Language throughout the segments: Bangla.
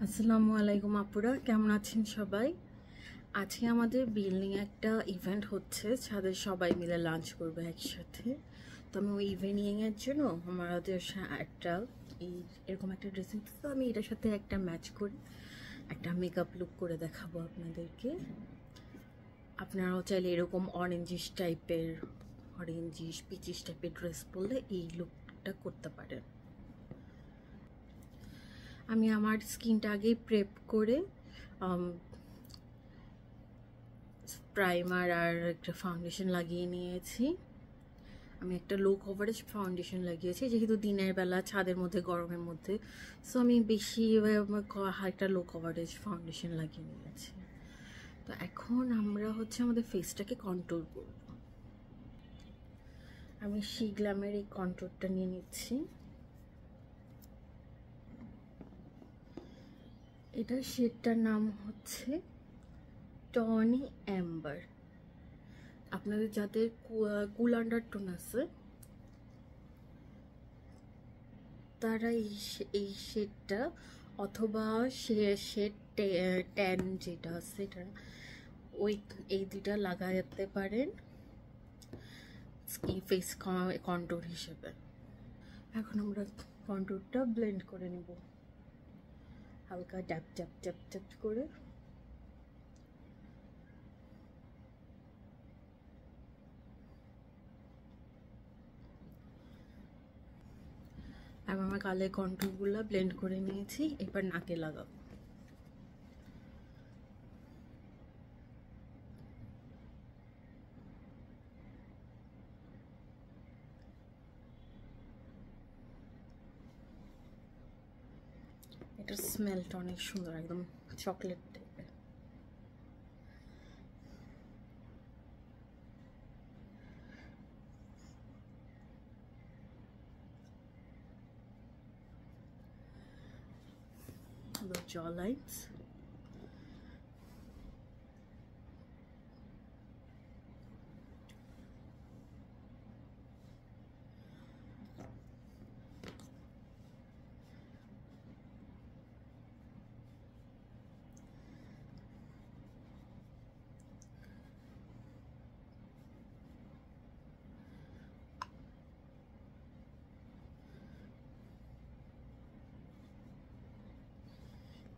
আসসালামু আলাইকুম আপুরা, কেমন আছেন সবাই? আজকে আমাদের বিল্ডিং একটা ইভেন্ট হচ্ছে, ছাদের সবাই মিলে লাঞ্চ করবে একসাথে। তো আমি ওই ইভেনিংয়ের জন্য আমাদের একটা এরকম একটা ড্রেসিং, তো আমি এটার সাথে একটা ম্যাচ করে একটা মেকআপ লুক করে দেখাবো আপনাদেরকে। আপনারাও চাইলে এরকম অরেঞ্জিশ পিচিশ টাইপের ড্রেস পরলে এই লুকটা করতে পারেন। আমি আমার স্কিনটা আগেই প্রেপ করে প্রাইমার আর একটা ফাউন্ডেশন লাগিয়ে নিয়েছি। আমি একটা লো কভারেজ ফাউন্ডেশন লাগিয়েছি, যেহেতু দিনের বেলা ছাদের মধ্যে গরমের মধ্যে, সো আমি বেশি একটা লো কভারেজ ফাউন্ডেশন লাগিয়ে নিয়েছি। তো এখন আমরা আমাদের ফেসটাকে কন্ট্রোল করব। আমি শিগ্লামের এই কন্ট্রোলটা নিয়ে নিচ্ছি। এটার শেডটার নাম হচ্ছে টনি অ্যাম্বার। আপনাদের যাদের কুল আন্ডারটোন আছে তারা এই শেডটা অথবা শেড ট্যান যেটা আছে এটা এই দুটা লাগাতে পারেন ফেস কন্ট্রোল হিসেবে। এখন আমরা কন্ট্রোলটা ব্লেন্ড করে নেব হালকা ট্যাপ ট্যাপ ট্যাপ ট্যাপ করে। আমি আমার গালের কন্ট্রোলগুলো ব্লেন্ড করে নিয়েছি, এবার নাকে লাগাবো। এটার স্মেলটা অনেক সুন্দর, একদম চকলেট টাইপের। The jaw lines.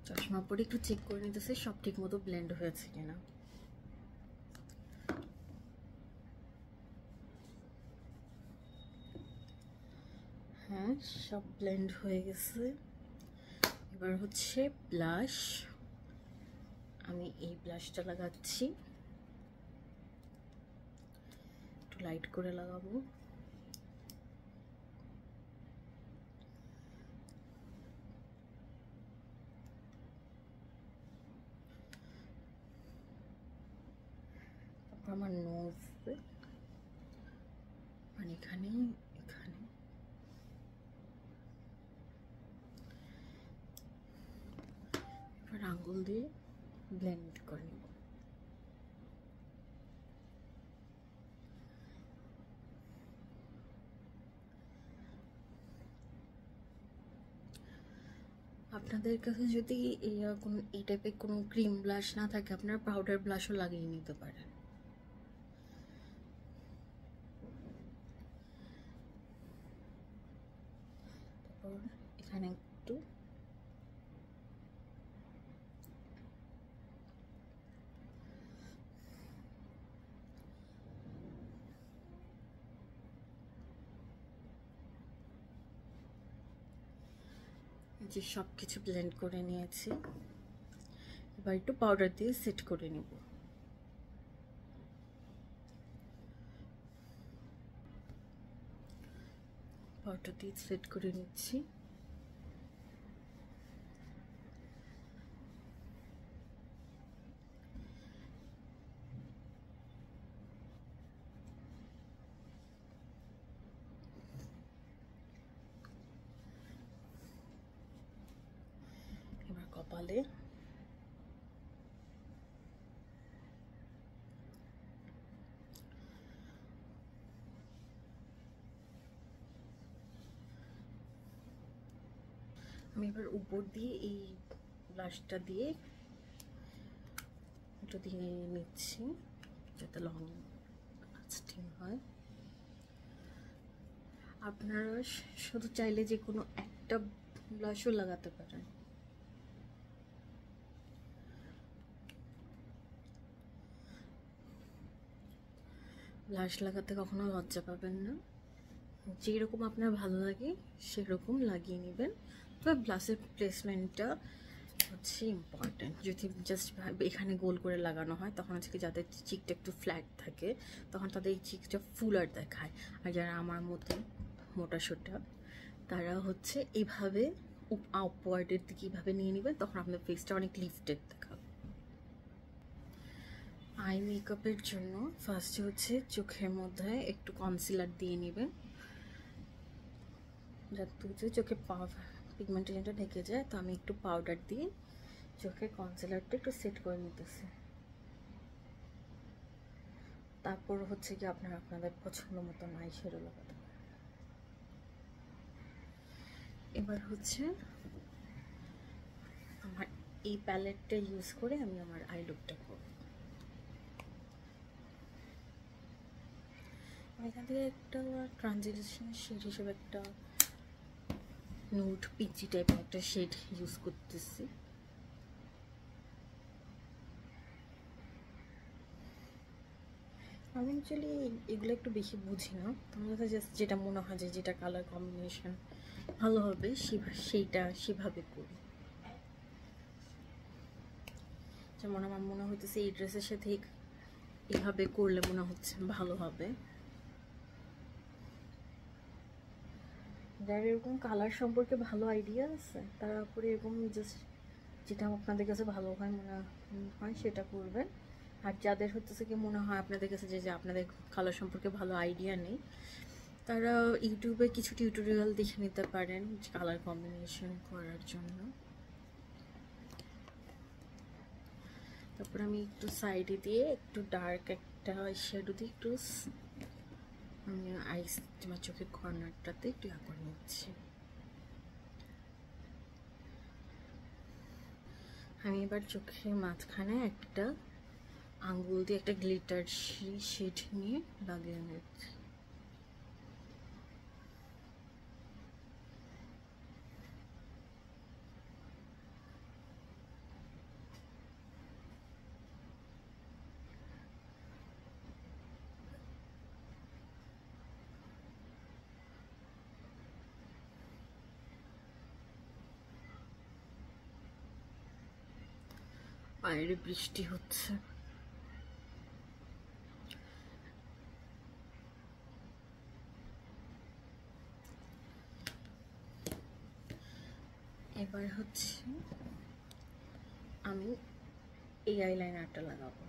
চশমা পরে একটু চেক করে নিতেছে সব ঠিক মতো ব্লেন্ড হয়েছে কিনা। হ্যাঁ, সব ব্লেন্ড হয়ে গেছে। এবার ব্লাশ। আমি এই ব্লাশটা লাগাচ্ছি, একটু লাইট করে লাগাবো। তারপর আমার নোজ, মানে এখানে এবার আঙ্গুল দিয়ে ব্লেন্ড করে নেব। আপনাদের কাছে যদি এই টাইপের কোনো ক্রিম ব্লাশ না থাকে, আপনারা পাউডার ব্লাশও লাগিয়ে নিতে পারেন। তারপর এখানে একটু যে সব কিছু ব্লেন্ড করে নিয়েছি, এবার একটু পাউডার দিয়ে সেট করে নেব। পাউডার দিয়ে সেট করে নিচ্ছি। এবার কপালে আমি এবার উপর দিয়ে এই ব্লাশটা দিয়ে একটু দিয়ে নিচ্ছি যাতে লং লাস্টিং হয়। আপনারা শুধু চাইলে যে কোনো একটা ব্লাশও লাগাতে পারেন। ব্লাশ লাগাতে কখনো লজ্জা পাবেন না, যেরকম আপনার ভালো লাগে সেরকম লাগিয়ে নেবেন। তবে ব্লাশের প্লেসমেন্টটা হচ্ছে ইম্পর্টেন্ট। যদি জাস্ট এখানে গোল করে লাগানো হয় তখন হচ্ছে কি যাদের চিকটা একটু ফ্ল্যাট থাকে তখন তাদের এই চিকটা ফুলার দেখায়, আর যারা আমার মতো মোটা সোটা তারা হচ্ছে এইভাবে আপওয়ার্ডের দিকে এইভাবে নিয়ে নেবেন, তখন আপনার ফেসটা অনেক লিফটেড দেখাবে। আই মেকআপের জন্য ফার্স্টে হচ্ছে চোখের মধ্যে একটু কনসিলার দিয়ে নেবেন যাতে হচ্ছে চোখে পিগমেন্টেশনটা ঢেকে যায়। তো আমি একটু পাউডার দিয়ে চোখে কনসিলারটা একটু সেট করে নিতেছি। তারপর হচ্ছে কি আপনারা আপনাদের পছন্দ মতো আই শ্যাডো লাগাতে পারেন। এবার হচ্ছে আমার এই প্যালেটটা ইউজ করে আমি আমার আই লুকটা করব। এখান থেকে একটা ট্রানজিশন শেড হিসেবে একটা নুড পিচি টাইপের একটা শেড ইউজ করতেছি। আমি অ্যাকচুয়ালি এগুলো একটু বেশি বুঝি না, আমার কাছে জাস্ট যেটা মনে হয় যে যেটা কালার কম্বিনেশন ভালো হবে সেভাবে করি। যেমন আমার মনে হইতেছে এই ড্রেসের সাথে এভাবে করলে মনে হচ্ছে ভালো হবে। যার এরকম কালার সম্পর্কে ভালো আইডিয়া আছে তারা উপরে এরকম জাস্ট যেটা আপনাদের কাছে ভালো হয় মনে হয় সেটা করবেন। আর যাদের হচ্ছে কি মনে হয় আপনাদের কাছে যে আপনাদের কালার সম্পর্কে ভালো আইডিয়া নেই তারা ইউটিউবে কিছু টিউটোরিয়াল দেখে নিতে পারেন কালার কম্বিনেশন করার জন্য। তারপর আমি একটু সাইডে দিয়ে একটু ডার্ক একটা শ্যাডো দিয়ে একটু আমি আইস আমার চোখের কর্নারটাতে একটু করে নিচ্ছি। আমি এবার চোখের মাঝখানে একটা আঙ্গুল দিয়ে একটা গ্লিটার শেড নিয়ে লাগিয়ে নিচ্ছি। বাইরে বৃষ্টি হচ্ছে। এবার হচ্ছে আমি এই আইলাইনারটা লাগাবো।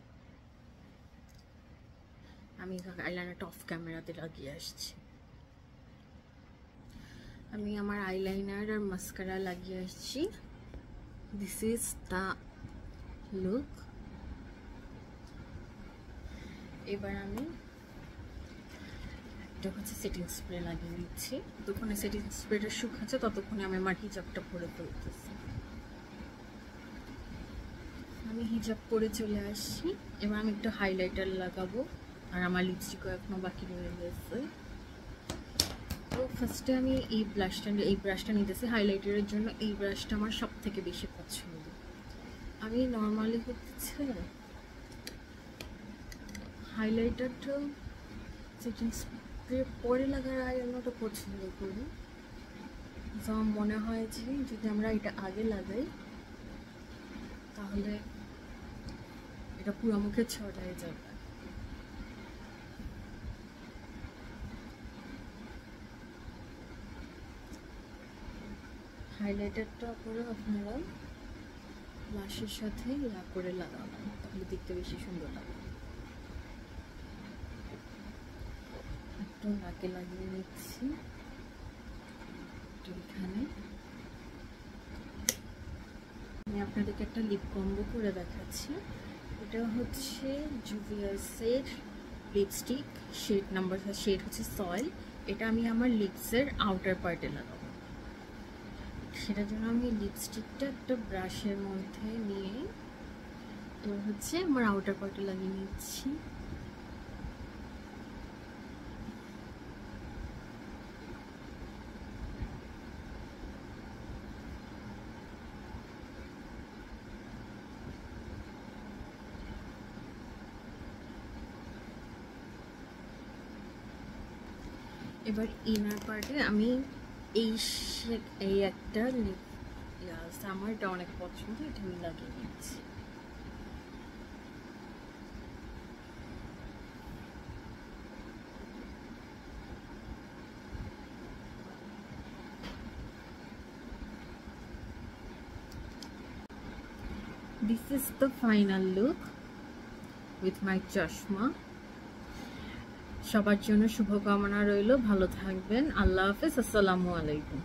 আমি আইলাইনারটা অফ ক্যামেরাতে লাগিয়ে আসছি। আমি আমার আইলাইনার আর মাস্কারা লাগিয়ে আসছি। This is the look. এবার আমি এটা হচ্ছে সেটিং স্প্রে লাগিয়ে নিচ্ছি। যতক্ষণে সেটিং স্প্রেটা শুকাচ্ছে ততক্ষণে আমি আমার হিজাবটা পরে ফেলতেছি। আমি হিজাব পরে চলে আসছি। এবার আমি একটু হাইলাইটার লাগাবো আর আমার লিপস্টিকও এখনো বাকি রয়ে গেছে। তো ফার্স্টে আমি এই ব্রাশটা নিতেছি হাইলাইটারের জন্য। এই ব্রাশটা আমার সব থেকে বেশি পছন্দ। আমি নর্মালি হচ্ছে হাইলাইটারটা সেটিং স্প্রে পরে লাগার আগে আমি ওটা পছন্দ করি। আমার মনে হয় যে যদি আমরা এটা আগে লাগাই তাহলে এটা পুরো মুখে ছড়ায় যাবে। হাইলাইটারটা করে আপনারা ব্লাশের সাথে ইয়া করে লাগাবেন, তাহলে দেখতে বেশি সুন্দর লাগে। একটু নাকে লাগিয়ে নিচ্ছি, এখানে আমি আপনাদেরকে একটা লিপ কম্বো করে দেখাচ্ছি। এটা হচ্ছে জুভিয়াসের লিপস্টিক, শেড হচ্ছে সয়েল। এটা আমি আমার লিপসের আউটার পার্টে লাগাবো। সেটার জন্য আমি লিপস্টিকটা একটা ব্রাশের মধ্যে নিয়ে এবার হচ্ছে আমার আউটার পার্টে লাগিয়ে নিচ্ছি। এবার ইনার পার্টে আমি এই একটা লিপ আমার এটা অনেক পছন্দ, এটা আমি লাগিয়ে নিচ্ছি। This is the final look with my চশমা। সবার জন্য শুভকামনা রইল, ভালো থাকবেন। আল্লাহ হাফেজ, আসসালামু আলাইকুম।